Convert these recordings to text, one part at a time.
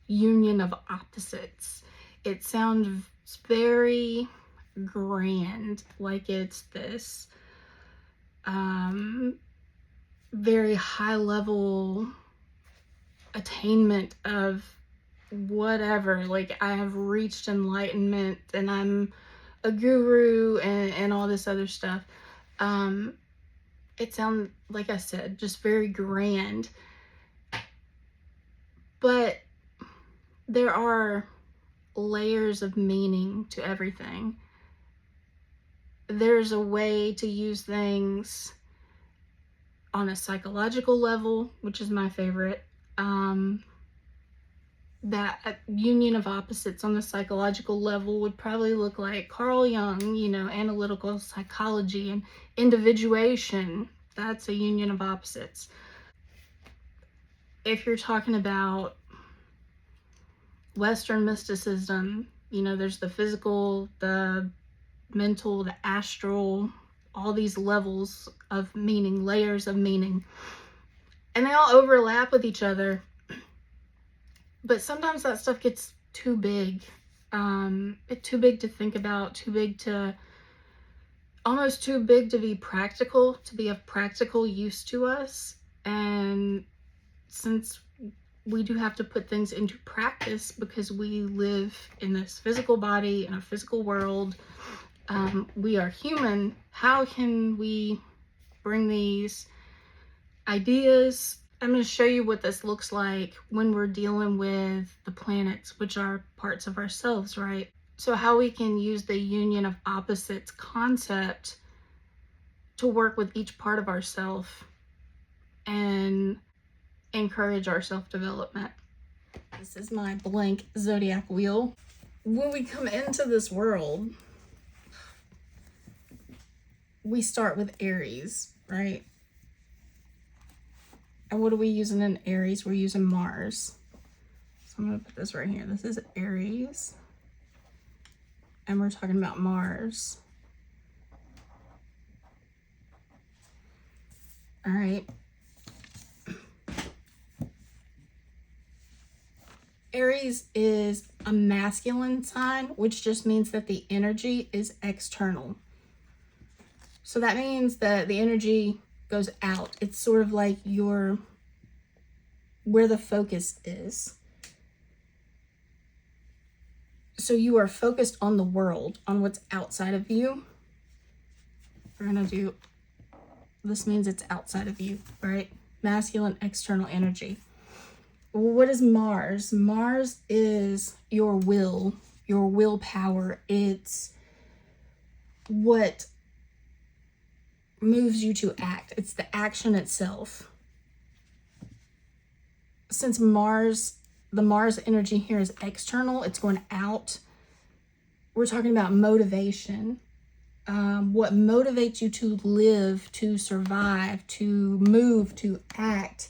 union of opposites. It sounds very grand, like it's this very high level attainment of whatever, like I have reached enlightenment and I'm a guru and all this other stuff. It sounds, like I said, just very grand, but there are layers of meaning to everything. There's a way to use things on a psychological level, which is my favorite. That union of opposites on the psychological level would probably look like Carl Jung, you know, analytical psychology and individuation. That's a union of opposites. If you're talking about Western mysticism, you know, there's the physical, the mental, the astral, all these levels of meaning, layers of meaning, and they all overlap with each other. But sometimes that stuff gets too big. It's too big to think about, almost too big to be practical, to be of practical use to us. And since we do have to put things into practice because we live in this physical body, in a physical world, we are human, how can we bring these ideas? I'm going to show you what this looks like when we're dealing with the planets, which are parts of ourselves, right? So how we can use the union of opposites concept to work with each part of ourselves and encourage our self-development. This is my blank zodiac wheel. When we come into this world, we start with Aries, right? And what are we using in Aries? We're using Mars. So I'm going to put this right here. This is Aries. And we're talking about Mars. All right. Aries is a masculine sign, which just means that the energy is external. So that means that the energy goes out. It's sort of like where the focus is. So you are focused on the world, on what's outside of you. We're gonna do, this means it's outside of you, right? Masculine external energy. What is Mars? Mars is your will, your willpower. It's what moves you to act. It's the action itself. Since the Mars energy here is external, it's going out. We're talking about motivation. What motivates you to live, to survive, to move, to act.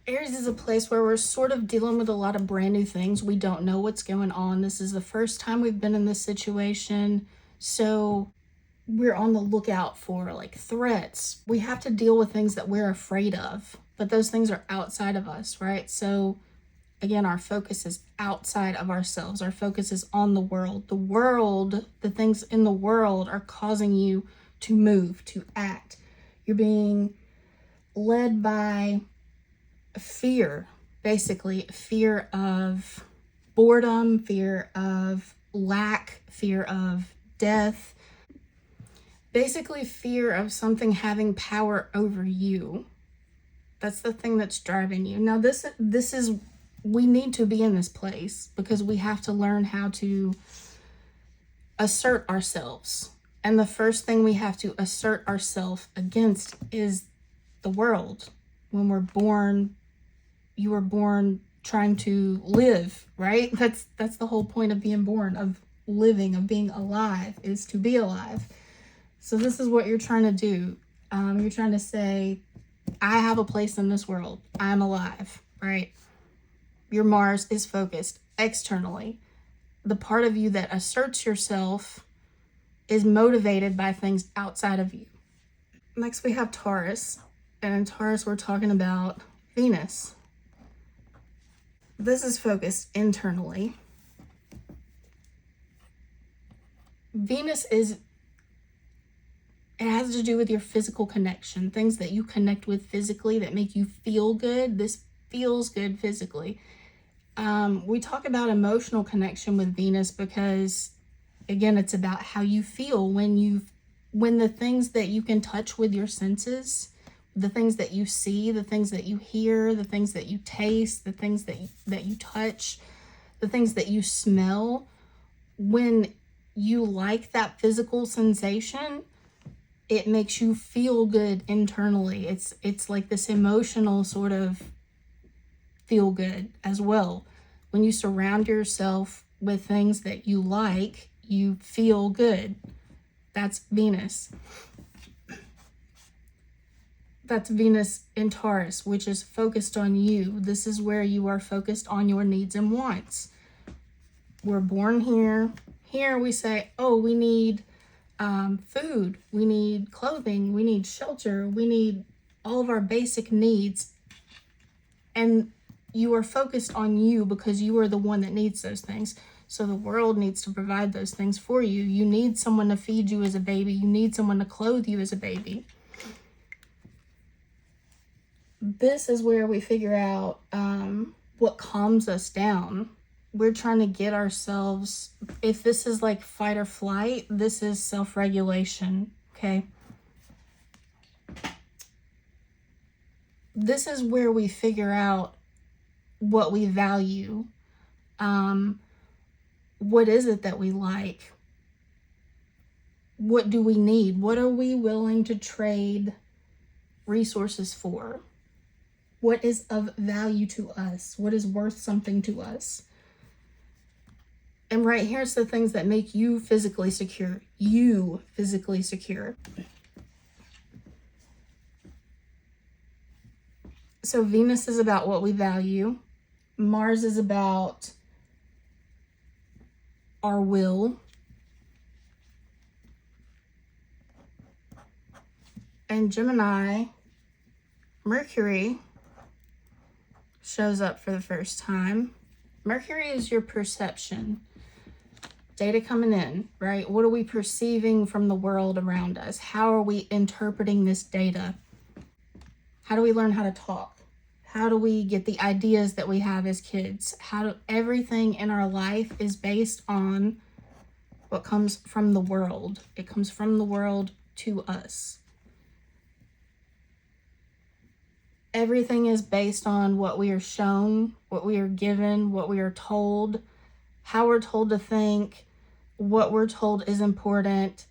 Aries is a place where we're sort of dealing with a lot of brand new things. We don't know what's going on. This is the first time we've been in this situation. So we're on the lookout for like threats. We have to deal with things that we're afraid of, but those things are outside of us, right? So again, our focus is outside of ourselves. Our focus is on the world. The world, the things in the world are causing you to move, to act. You're being led by fear, basically fear of boredom, fear of lack, fear of death, basically fear of something having power over you. That's the thing that's driving you. Now this is, we need to be in this place because we have to learn how to assert ourselves. And the first thing we have to assert ourselves against is the world. When we're born, you were born trying to live, right? That's the whole point of being born, of living, of being alive, is to be alive. So this is what you're trying to do. You're trying to say, I have a place in this world. I'm alive, right? Your Mars is focused externally. The part of you that asserts yourself is motivated by things outside of you. Next we have Taurus. And in Taurus we're talking about Venus. This is focused internally. Venus is, it has to do with your physical connection, things that you connect with physically that make you feel good. This feels good physically. We talk about emotional connection with Venus because, again, it's about how you feel when the things that you can touch with your senses, the things that you see, the things that you hear, the things that you taste, the things that you touch, the things that you smell, when you like that physical sensation, it makes you feel good internally. It's like this emotional sort of feel good as well. When you surround yourself with things that you like, you feel good. That's Venus. That's Venus in Taurus, which is focused on you. This is where you are focused on your needs and wants. We're born here. Here we say, oh, we need food, we need clothing, we need shelter, we need all of our basic needs. And you are focused on you because you are the one that needs those things. So the world needs to provide those things for you. You need someone to feed you as a baby. You need someone to clothe you as a baby. This is where we figure out what calms us down. We're trying to get ourselves, if this is like fight or flight, this is self-regulation, okay? This is where we figure out what we value. What is it that we like? What do we need? What are we willing to trade resources for? What is of value to us? What is worth something to us? And right here's the things that make you physically secure. You physically secure. So Venus is about what we value. Mars is about our will. And Gemini, Mercury shows up for the first time. Mercury is your perception. Data coming in, right? What are we perceiving from the world around us? How are we interpreting this data? How do we learn how to talk? How do we get the ideas that we have as kids? Everything in our life is based on what comes from the world. It comes from the world to us. Everything is based on what we are shown, what we are given, what we are told, how we're told to think, what we're told is important,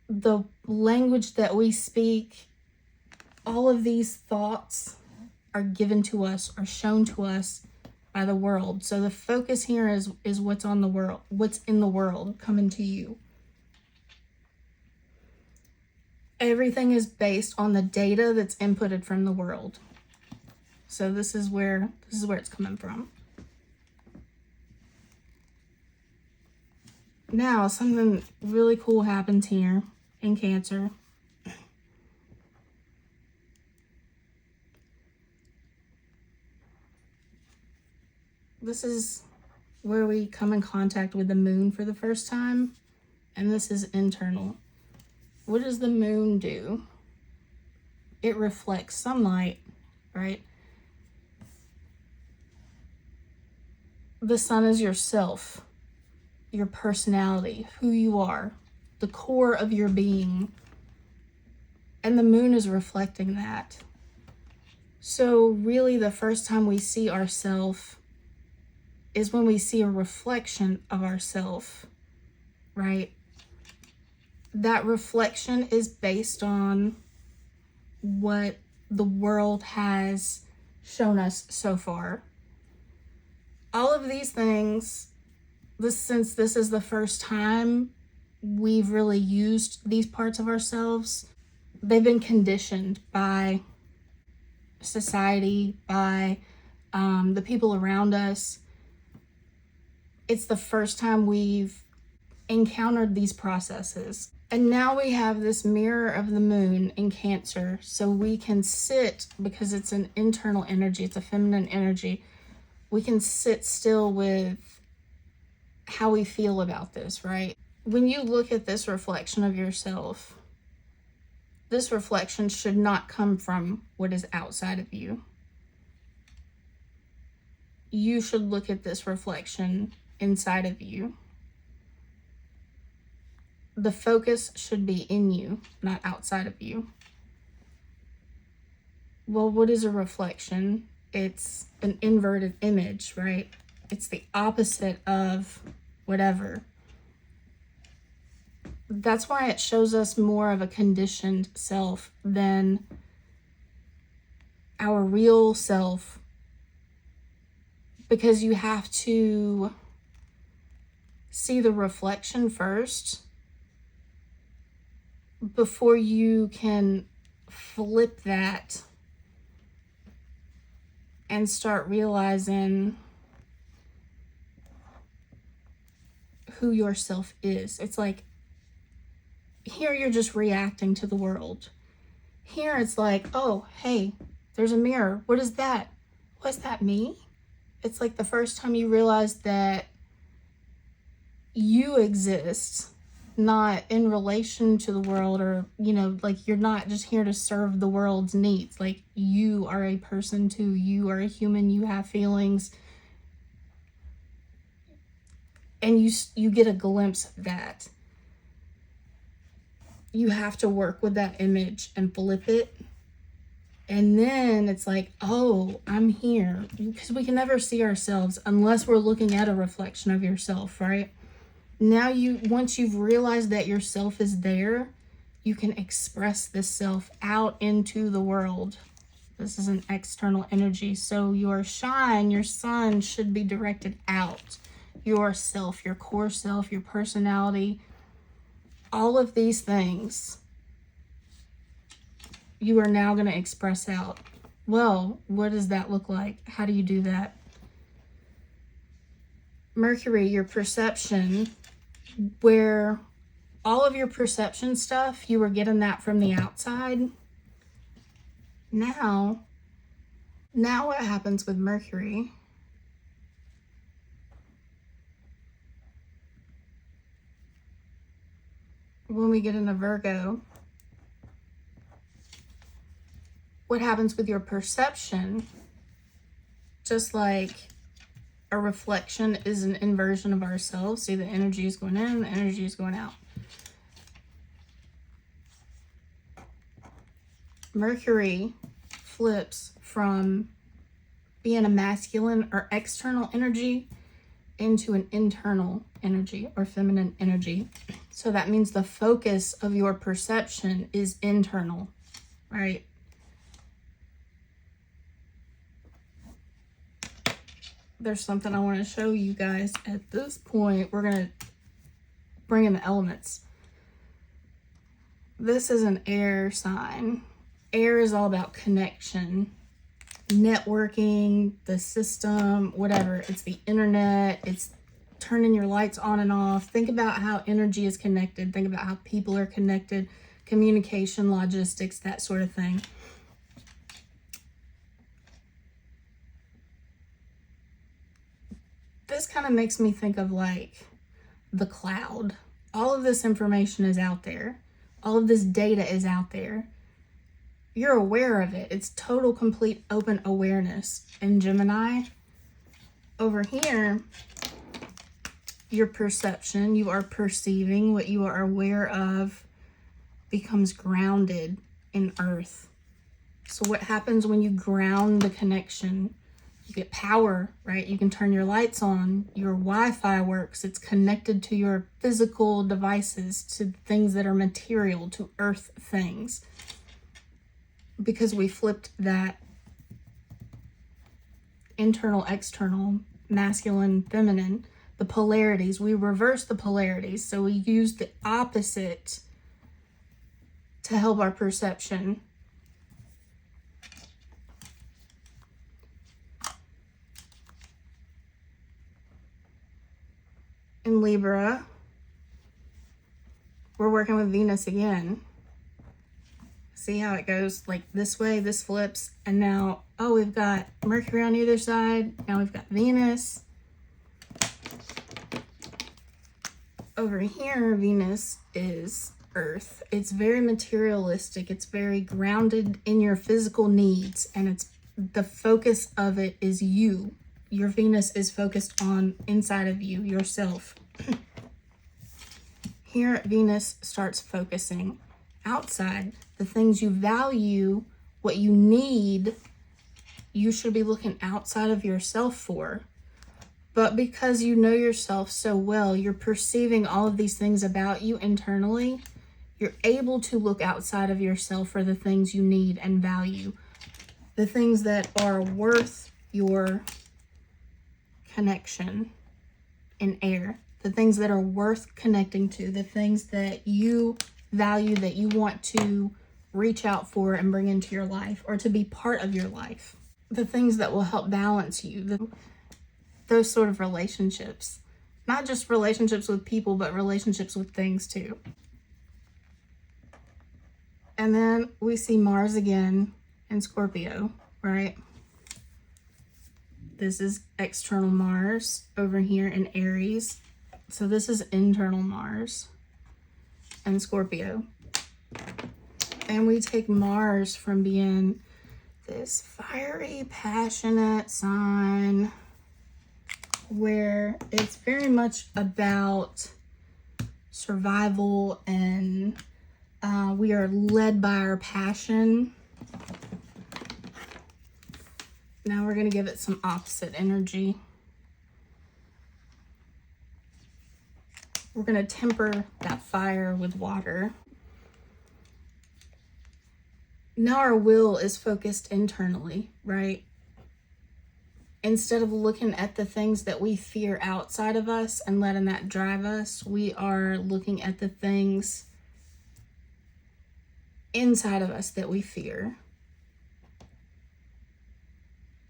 the language that we speak. All of these thoughts are given to us, are shown to us by the world. So the focus here is what's on the world, what's in the world coming to you. Everything is based on the data that's inputted from the world. So this is where it's coming from. Now, something really cool happens here in Cancer. This is where we come in contact with the moon for the first time, and this is internal. What does the moon do? It reflects sunlight, right? The sun is yourself, your personality, who you are, the core of your being. And the moon is reflecting that. So really the first time we see ourselves is when we see a reflection of ourselves, right? That reflection is based on what the world has shown us so far. All of these things, since this is the first time we've really used these parts of ourselves, they've been conditioned by society, by the people around us. It's the first time we've encountered these processes. And now we have this mirror of the moon in Cancer, so we can sit, because it's an internal energy, it's a feminine energy, we can sit still with how we feel about this, right? When you look at this reflection of yourself, this reflection should not come from what is outside of you. You should look at this reflection inside of you. The focus should be in you, not outside of you. Well, what is a reflection? It's an inverted image, right? It's the opposite of whatever. That's why it shows us more of a conditioned self than our real self, because you have to see the reflection first before you can flip that and start realizing who yourself is. It's like, here you're just reacting to the world. Here it's like, oh, hey, there's a mirror. What is that? Was that me? It's like the first time you realize that you exist, not in relation to the world, or, like you're not just here to serve the world's needs. Like, you are a person too. You are a human. You have feelings. And you get a glimpse of that. You have to work with that image and flip it. And then it's like, oh, I'm here. Because we can never see ourselves unless we're looking at a reflection of yourself, right? Now once you've realized that yourself is there, you can express this self out into the world. This is an external energy. So your shine, your sun should be directed out. Your self, your core self, your personality, all of these things you are now going to express out. Well, what does that look like? How do you do that? Mercury, your perception, where all of your perception stuff, you were getting that from the outside. Now what happens with Mercury? When we get into Virgo, what happens with your perception? Just like a reflection is an inversion of ourselves. See, the energy is going in, the energy is going out. Mercury flips from being a masculine or external energy into an internal energy or feminine energy. So that means the focus of your perception is internal, right? There's something I want to show you guys at this point. We're going to bring in the elements. This is an air sign. Air is all about connection, networking, the system, whatever. It's the internet. It's turning your lights on and off. Think about how energy is connected. Think about how people are connected, communication, logistics, that sort of thing. This kind of makes me think of like the cloud. All of this information is out there. All of this data is out there. You're aware of it. It's total, complete, open awareness. And Gemini, over here, your perception, you are perceiving what you are aware of, becomes grounded in earth. So what happens when you ground the connection? You get power, right? You can turn your lights on. Your Wi-Fi works. It's connected to your physical devices, to things that are material, to earth things. Because we flipped that internal, external, masculine, feminine, the polarities. We reversed the polarities. So we used the opposite to help our perception. In Libra, we're working with Venus again. See how it goes like this way, this flips, and now, oh, we've got Mercury on either side. Now we've got Venus. Over here, Venus is Earth. It's very materialistic. It's very grounded in your physical needs, and it's the focus of it is you. Your Venus is focused on inside of you, yourself. Here, Venus starts focusing outside, the things you value, what you need, you should be looking outside of yourself for. But because you know yourself so well, you're perceiving all of these things about you internally, you're able to look outside of yourself for the things you need and value, the things that are worth your connection in air, the things that are worth connecting to, the things that you value, that you want to reach out for and bring into your life or to be part of your life, the things that will help balance you, those sort of relationships, not just relationships with people, but relationships with things too. And then we see Mars again in Scorpio, right? This is external Mars over here in Aries. So this is internal Mars and Scorpio. And we take Mars from being this fiery, passionate sign where it's very much about survival and we are led by our passion. Now we're going to give it some opposite energy. We're going to temper that fire with water. Now our will is focused internally, right? Instead of looking at the things that we fear outside of us and letting that drive us, we are looking at the things inside of us that we fear.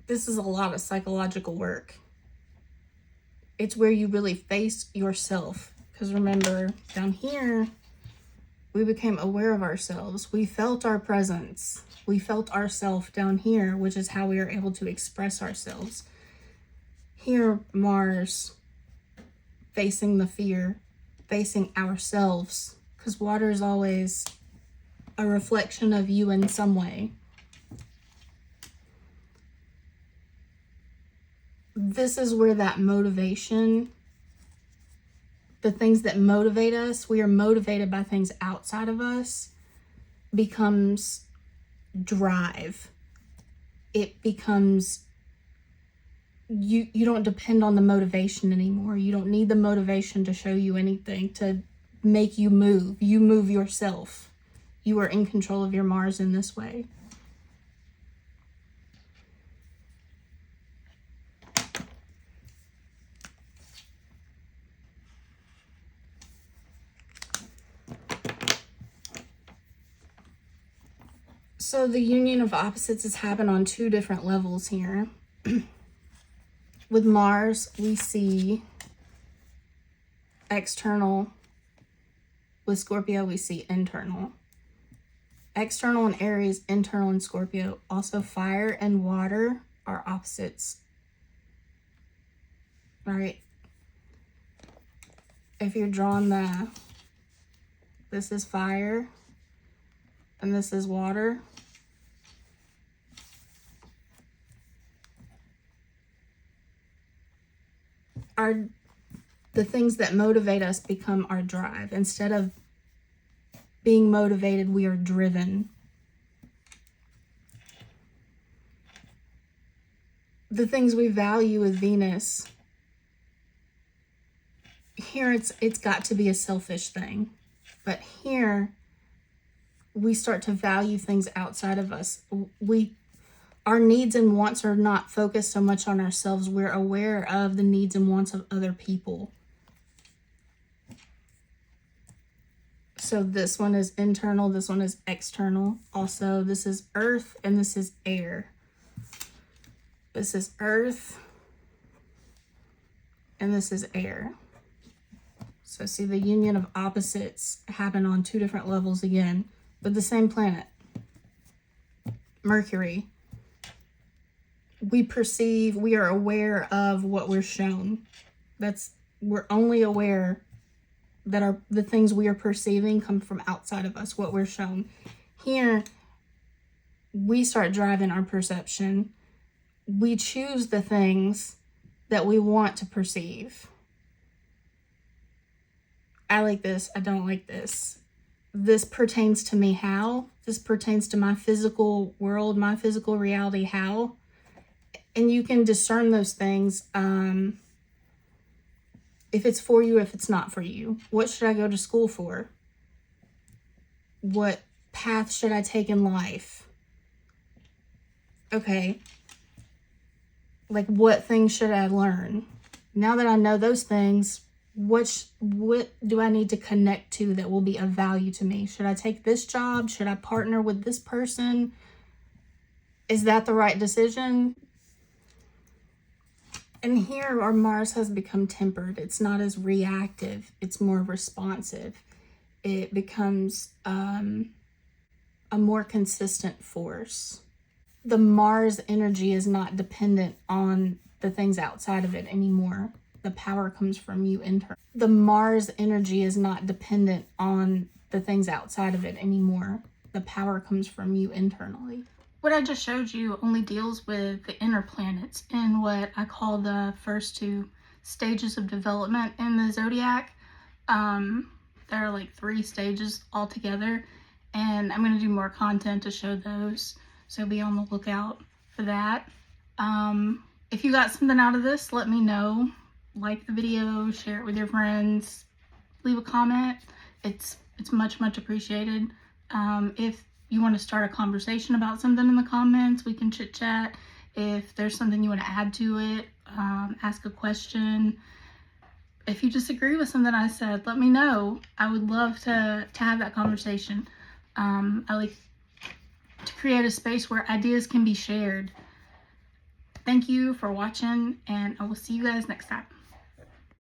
This is a lot of psychological work. It's where you really face yourself. Because remember, down here, we became aware of ourselves. We felt our presence. We felt ourself down here, which is how we are able to express ourselves. Here, Mars, facing the fear, facing ourselves. Because water is always a reflection of you in some way. This is where that motivation, the things that motivate us, we are motivated by things outside of us, becomes drive. It becomes, you don't depend on the motivation anymore. You don't need the motivation to show you anything, to make you move. You move yourself. You are in control of your Mars in this way. So the union of opposites has happened on two different levels here. With Mars, we see external. With Scorpio, we see internal. External in Aries, internal in Scorpio. Also, fire and water are opposites. All right. If you're drawing this is fire and this is water. The things that motivate us become our drive. Instead of being motivated, we are driven. The things we value with Venus, here it's got to be a selfish thing. But here, we start to value things outside of us. Our needs and wants are not focused so much on ourselves. We're aware of the needs and wants of other people. So this one is internal, this one is external. Also, this is earth and this is air. This is earth and this is air. So see, the union of opposites happen on two different levels again, but the same planet. Mercury. We are aware of what we're shown. We're only aware that the things we are perceiving come from outside of us, what we're shown. Here, we start driving our perception. We choose the things that we want to perceive. I like this, I don't like this. This pertains to me how? This pertains to my physical world, my physical reality how? And you can discern those things, if it's for you, if it's not for you. What should I go to school for? What path should I take in life? Okay. Like, what things should I learn? Now that I know those things, what do I need to connect to that will be of value to me? Should I take this job? Should I partner with this person? Is that the right decision? And here our Mars has become tempered. It's not as reactive. It's more responsive. It becomes a more consistent force. The Mars energy is not dependent on the things outside of it anymore. The power comes from you internally. The Mars energy is not dependent on the things outside of it anymore. The power comes from you internally. What I just showed you only deals with the inner planets in what I call the first two stages of development in the zodiac. There are like 3 stages altogether, and I'm going to do more content to show those, so be on the lookout for that. If you got something out of this, let me know. Like the video, share it with your friends, leave a comment. It's much appreciated. If you want to start a conversation about something in the comments, we can chit chat. If there's something you want to add to it, ask a question. If you disagree with something I said, let me know. I would love to have that conversation. I like to create a space where ideas can be shared. Thank you for watching, and I will see you guys next time.